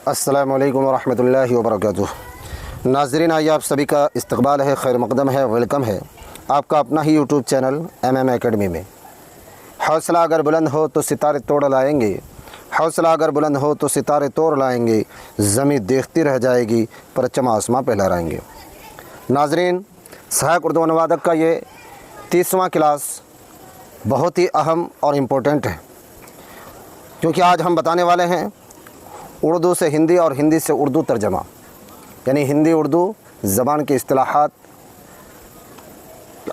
अस्सलामु अलैकुम वरहमतुल्लाहि वबरकातुहू। नाज़रीन, आइए आप सभी का इस्तकबाल है, खैर मक़दम है, वेलकम है आपका अपना ही यूट्यूब चैनल MM एकेडमी में। हौसला अगर बुलंद हो तो सितारे तोड़ लाएंगे, हौसला अगर बुलंद हो तो सितारे तोड़ लाएंगे, ज़मीं देखती रह जाएगी परचम आसमां पे लहराएंगे। नाज़रीन, सहायक उर्दू अनुवादक का ये 30वां क्लास बहुत ही अहम और इम्पोर्टेंट है, क्योंकि आज हम बताने वाले हैं उर्दू से हिंदी और हिंदी से उर्दू तर्जमा, यानी हिंदी उर्दू ज़बान की इस्तिलाहात।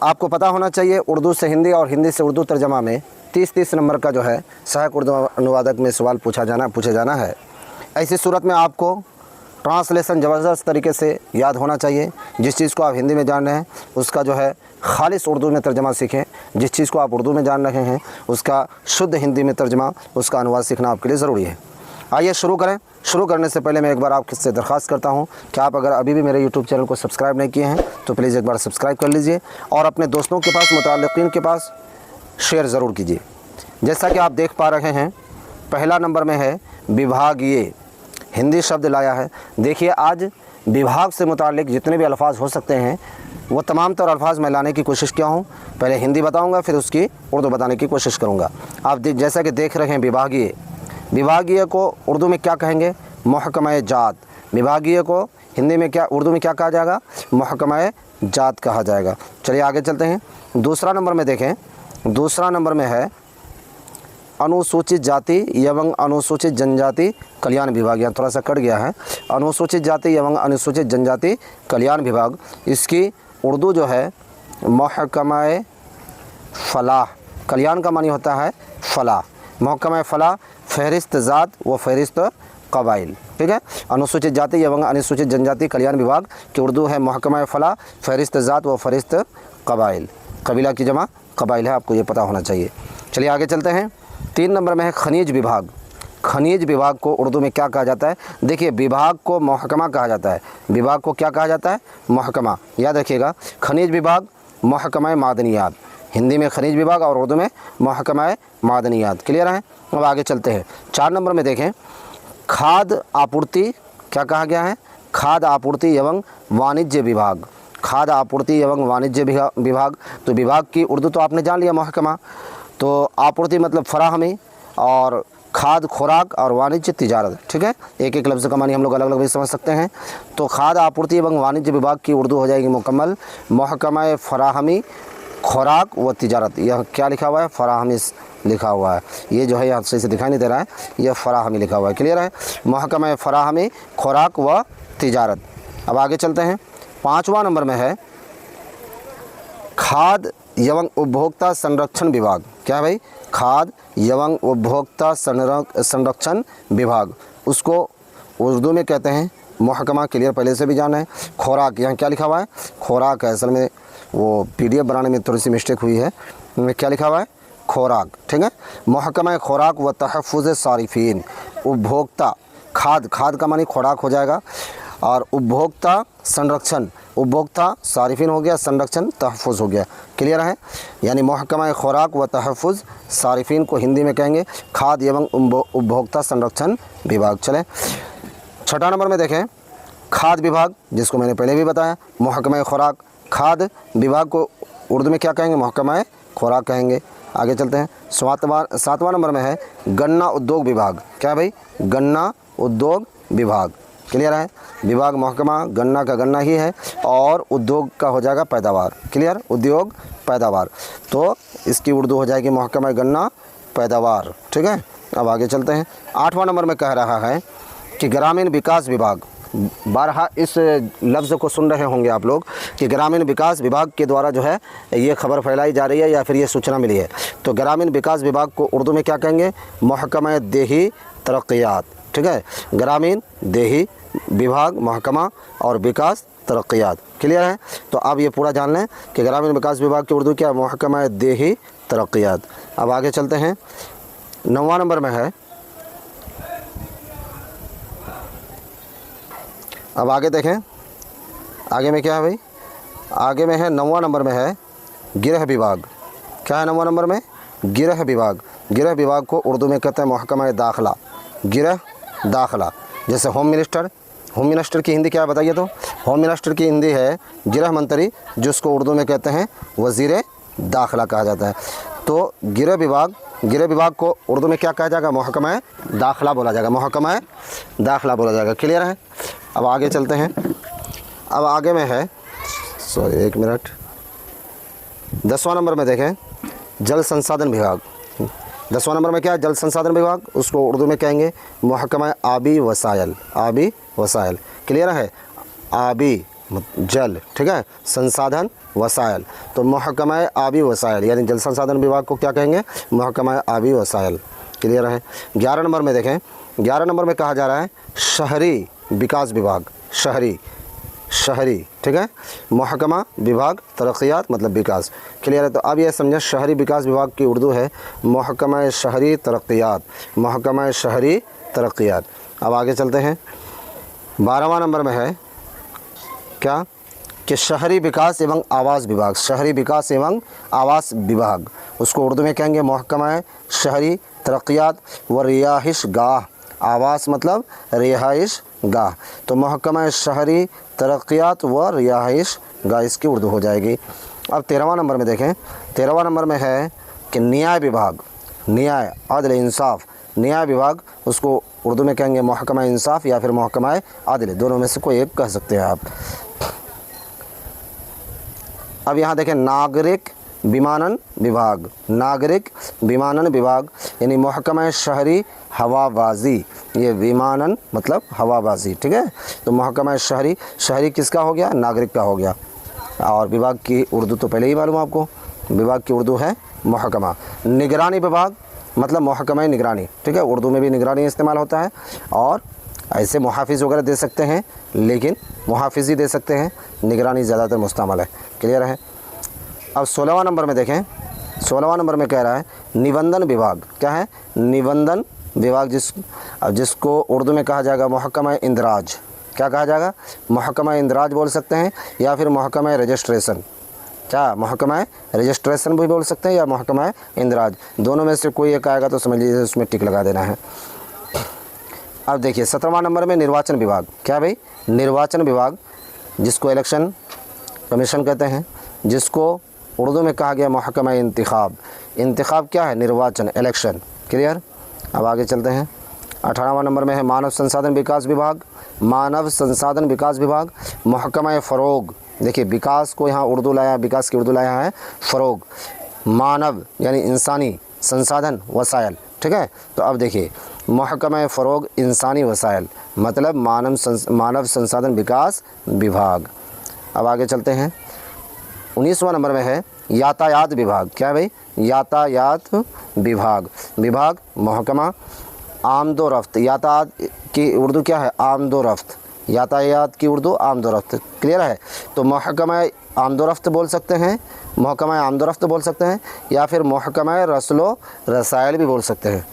आपको पता होना चाहिए उर्दू से हिंदी और हिंदी से उर्दू तर्जमा में 30 नंबर का जो है सहायक उर्दू अनुवादक में सवाल पूछे जाना है। ऐसी सूरत में आपको ट्रांसलेशन ज़बरदस्त तरीके से याद होना चाहिए। जिस चीज़ को आप हिंदी में जान रहे हैं उसका जो है खालिस उर्दू में तर्जमा सीखें, जिस चीज़ को आप उर्दू में जान रहे हैं उसका शुद्ध हिंदी में तर्जमा, उसका अनुवाद सीखना आपके लिए ज़रूरी है। आइए शुरू करें। शुरू करने से पहले मैं एक बार आपसे दरख्वास्त करता हूं कि आप अगर अभी भी मेरे YouTube चैनल को सब्सक्राइब नहीं किए हैं तो प्लीज़ एक बार सब्सक्राइब कर लीजिए और अपने दोस्तों के पास, मुताल्लिक़ीन के पास शेयर ज़रूर कीजिए। जैसा कि आप देख पा रहे हैं, पहला नंबर में है विभागीय, हिंदी शब्द लाया है। देखिए, आज विभाग से मुताल्लिक़ जितने भी अल्फाज हो सकते हैं वो तमाम तर अल्फाज मैं लाने की कोशिश किया हूँ। पहले हिंदी बताऊँगा, फिर उसकी उर्दू बताने की कोशिश करूँगा। आप जैसा कि देख रहे हैं विभागीय, विभागीय को उर्दू में क्या कहेंगे? महकमा जात। विभागीय को हिंदी में क्या, उर्दू में क्या कहा जाएगा? महकमा जात कहा जाएगा। चलिए आगे चलते हैं। दूसरा नंबर में देखें, दूसरा नंबर में है अनुसूचित जाति एवं अनुसूचित जनजाति कल्याण विभाग। यहाँ थोड़ा सा कट गया है, अनुसूचित जाति एवं अनुसूचित जनजाति कल्याण विभाग। इसकी उर्दू जो है महकमा फलाह। कल्याण का मानी होता है फलाह। महकमा फलाह फहरिस्त ज़ात व फहरिस्त कबाइल। ठीक है, अनुसूचित जाति एवं अनुसूचित जनजाति कल्याण विभाग की उर्दू है महकमा फलाह फहरिस्त ज़ात व फहरिस्त कबाइल। कबीला की जमा कबाइल है, आपको ये पता होना चाहिए। चलिए आगे चलते हैं। 3 नंबर में है खनिज विभाग। खनिज विभाग को उर्दू में क्या कहा जाता है? देखिए, विभाग को महकमा कहा जाता है। विभाग को क्या कहा जाता है? महकमा। याद रखिएगा, खनिज विभाग महकमा मादनियात। हिंदी में खनिज विभाग और उर्दू में महकमा मादनियात। क्लियर है? अब आगे चलते हैं। 4 नंबर में देखें, खाद्य आपूर्ति क्या कहा गया है? खाद्य आपूर्ति एवं वाणिज्य विभाग। खाद्य आपूर्ति एवं वाणिज्य विभाग। तो विभाग की उर्दू तो आपने जान लिया महकमा, तो आपूर्ति मतलब फराहमी, और खाद्य खुराक, और वाणिज्य तिजारत। ठीक है, एक एक लफ्ज़ का मानी हम लोग अलग अलग भी समझ सकते हैं। तो खाद्य आपूर्ति एवं वाणिज्य विभाग की उर्दू हो जाएगी मुकम्मल महकमा फराहमी खुराक व तिजारत। यह क्या लिखा हुआ है? फराहमी लिखा हुआ है। ये जो है यहाँ सही से दिखाई नहीं दे रहा है, यह फराहमी लिखा हुआ है। क्लियर है? महकमा फराहमी खुराक व तिजारत। अब आगे चलते हैं। 5वां नंबर में है खाद्य एवं उपभोक्ता संरक्षण विभाग। क्या है भाई? खाद्य एवं उपभोक्ता संरक्षण विभाग। उसको उर्दू में कहते हैं महकमा। क्लियर, पहले से भी जाना है। खुराक, यहाँ क्या लिखा हुआ है? खुराक है। असल में वो PDF बनाने में थोड़ी सी मिस्टेक हुई है। क्या लिखा हुआ है? खुराक। ठीक है, महकमा खुराक व तहफ़्फ़ुज़ सारिफ़ीन। उपभोक्ता, खाद, खाद का मानी खुराक हो जाएगा, और उपभोक्ता संरक्षण, उपभोक्ता सारिफ़ीन हो गया, संरक्षण तहफ़्फ़ुज़ हो गया। क्लियर है? यानी महकमा खुराक व तहफ़्फ़ुज़ सारिफ़ीन को हिंदी में कहेंगे खाद्य एवं उपभोक्ता संरक्षण विभाग। चलें 6 नंबर में देखें, खाद्य विभाग, जिसको मैंने पहले भी बताया महकमा खुराक। खाद्य विभाग को उर्दू में क्या कहेंगे? महकमा खुराक कहेंगे। आगे चलते हैं। 7वां नंबर में है गन्ना उद्योग विभाग। क्या है भाई? गन्ना उद्योग विभाग। क्लियर है? विभाग महकमा, गन्ना का गन्ना ही है, और उद्योग का हो जाएगा पैदावार। क्लियर? उद्योग पैदावार, तो इसकी उर्दू हो जाएगी महकमा गन्ना पैदावार। ठीक है, अब आगे चलते हैं। 8वां नंबर में कह रहा है कि ग्रामीण विकास विभाग। बारहा इस लफ्ज़ को सुन रहे होंगे आप लोग कि ग्रामीण विकास विभाग के द्वारा जो है ये खबर फैलाई जा रही है या फिर ये सूचना मिली है। तो ग्रामीण विकास विभाग को उर्दू में क्या कहेंगे? महकमा देही तरक्कियात। ठीक है, ग्रामीण देही विभाग महकमा और विकास तरक्कियात। क्लियर है? तो अब ये पूरा जान लें कि ग्रामीण विकास विभाग की उर्दू क्या? महकमा देही तरक्कियात। अब आगे चलते हैं। 9वां नंबर में है, अब आगे देखें, आगे में क्या है भाई? आगे में है 9वां नंबर में है गृह विभाग। क्या है 9वां नंबर में? गृह विभाग। गृह विभाग को उर्दू में कहते हैं महकमा दाखिला। गृह दाखिला। जैसे होम मिनिस्टर, होम मिनिस्टर की हिंदी क्या है बताइए? तो होम मिनिस्टर की हिंदी है गृह मंत्री, जिसको उर्दू में कहते हैं वज़ीर दाखिला कहा जाता है। तो गृह विभाग को उर्दू में क्या कहा जाएगा? महकमा दाखिला बोला जाएगा, महकमा दाखिला बोला जाएगा। क्लियर है? अब आगे चलते हैं। अब आगे में है, सॉरी एक मिनट, 10वां नंबर में देखें, जल संसाधन विभाग। 10वां नंबर में क्या है? जल संसाधन विभाग, उसको उर्दू में कहेंगे महकमा आबी वसायल, आबी वसायल। क्लियर है? आबी जल, ठीक है, संसाधन वसायल, तो महकमा आबी वसायल यानी जल संसाधन विभाग को क्या कहेंगे? महकमा आबी वसायल। क्लियर है? 11 नंबर में देखें, 11 नंबर में कहा जा रहा है शहरी विकास विभाग, शहरी, ठीक है, महकमा विभाग तरक्यात मतलब विकास। क्लियर है? तो अब यह समझें शहरी विकास विभाग की उर्दू है महकमा शहरी तरक्यात, महकमा शहरी तरक्यात। अब आगे चलते हैं। 12वां नंबर में है क्या कि शहरी विकास एवं आवास विभाग, शहरी विकास एवं आवास विभाग, उसको उर्दू में कहेंगे महकमा शहरी तरक्यात व रिहाइश गाह, आवास मतलब रिहाइश गाह, तो महकमा शहरी तरक्यात व रिहाइश गाह इसकी उर्दू हो जाएगी। अब 13वां नंबर में देखें, 13वां नंबर में है कि न्याय विभाग, न्याय अदल इंसाफ, न्याय विभाग, उसको उर्दू में कहेंगे महकमा इंसाफ या फिर महकमा अदल, दोनों में से कोई एक कह सकते हैं आप। अब यहाँ देखें नागरिक विमानन विभाग, नागरिक विमानन विभाग यानी महकमा शहरी हवाबाजी, ये विमानन मतलब हवाबाजी, ठीक है, तो महकमा शहरी, शहरी किसका हो गया? नागरिक का हो गया। और विभाग की उर्दू तो पहले ही मालूम आपको, विभाग की उर्दू है महकमा। निगरानी विभाग मतलब महकमा निगरानी, ठीक है, उर्दू में भी निगरानी इस्तेमाल होता है, और ऐसे मुहाफिज वगैरह दे सकते हैं, लेकिन मुहाफिज ही दे सकते हैं, निगरानी ज़्यादातर मुस्तमल है। क्लियर है? अब 16वां नंबर में देखें, 16वां नंबर में कह रहा है निबंधन विभाग, क्या है? निबंधन विभाग, जिसको उर्दू में कहा जाएगा महकमा इंदराज, क्या कहा जाएगा? महकमा इंदराज बोल सकते हैं या फिर महकमा रजिस्ट्रेशन, क्या महकमा रजिस्ट्रेशन भी बोल सकते हैं या महकमा इंदराज, दोनों में से कोई एक आएगा तो समझ लीजिए उसमें टिक लगा देना है। अब देखिए 17वां नंबर में निर्वाचन विभाग, क्या भाई? निर्वाचन विभाग, जिसको इलेक्शन कमीशन कहते हैं, जिसको उर्दू में कहा गया महकमा इंतखाब, इंतखाब क्या है? निर्वाचन, इलेक्शन। क्लियर? अब आगे चलते हैं। 18वां नंबर में है मानव संसाधन विकास विभाग, मानव संसाधन विकास विभाग, महकमा फ़रोग, देखिए विकास को यहाँ उर्दू लाया, विकास की उर्दू लाया है फ़रोग, मानव यानी इंसानी, संसाधन वसायल, ठीक है, तो अब देखिए महकमा फ़रोग इंसानी वसायल मतलब मानव संसाधन विकास विभाग। अब आगे चलते हैं। 19वां नंबर में है यातायात विभाग, क्या है भाई? यातायात विभाग, विभाग महकमा आमदोरफ्त, यातायात की उर्दू क्या है? आमदोरफ्त, यातायात की उर्दू आमदोरफ्त। क्लियर है? तो महकमा आमदोरफ्त बोल सकते हैं, महकमा आमदोरफ्त बोल सकते हैं, या फिर महकमा रसलो रसायल भी बोल सकते हैं,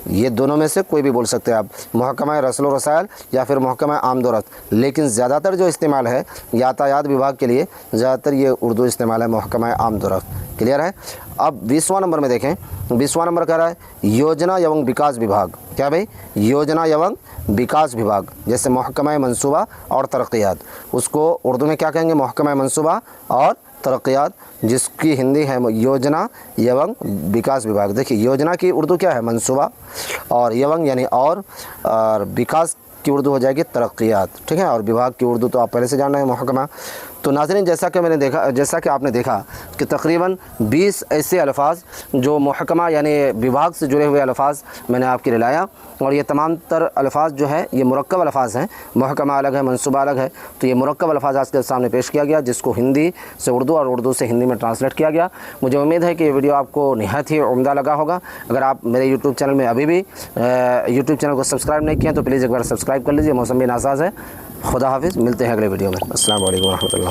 ये दोनों में से कोई भी बोल सकते हैं आप, महकमा रसलो रसायल या फिर महकमा आमदोरफ्त, लेकिन ज़्यादातर जो इस्तेमाल है यातायात विभाग के लिए, ज़्यादातर ये उर्दू इस्तेमाल है महकमा आमदोरफ्त। क्लियर है? अब 20वां नंबर में देखें, 20वां नंबर कह रहा है योजना एवं विकास विभाग, क्या भाई? योजना एवं विकास विभाग, जैसे महकमा मंसूबा और तरक्यात, उसको उर्दू में क्या कहेंगे? महकमा मंसूबा और तरक्यात, जिसकी हिंदी है योजना एवं विकास विभाग। देखिए योजना की उर्दू क्या है? मंसूबा, और एवं यानी और विकास की उर्दू हो जाएगी तरक्यात, ठीक है, और विभाग की उर्दू तो आप पहले से जान रहे हैं महकमा। तो नाज़रीन, जैसा कि आपने देखा कि तकरीबन 20 ऐसे अल्फाज जो महकमा यानी विभाग से जुड़े हुए अल्फाज मैंने आपके लिए लाया, और ये तमाम तर अल्फाज जो है ये मुरक्कब अल्फाज हैं, महकमा अलग है, मंसूबा अलग है, तो ये मुरक्कब अल्फाज आज के सामने पेश किया गया, जिसको हिंदी से उर्दू और उर्दू से हिंदी में ट्रांसलेट किया गया। मुझे उम्मीद है कि ये वीडियो आपको निहायत ही उम्दा लगा होगा। अगर आप मेरे यूट्यूब चैनल में अभी भी यूट्यूब चैनल को सब्सक्राइब नहीं किया तो प्लीज़ एक बार सब्सक्राइब कर लीजिए। मौसम भी नासाज है। खुदा हाफिज़, मिलते हैं अगले वीडियो में। अस्सलाम वालेकुम रहमतुल्लाह।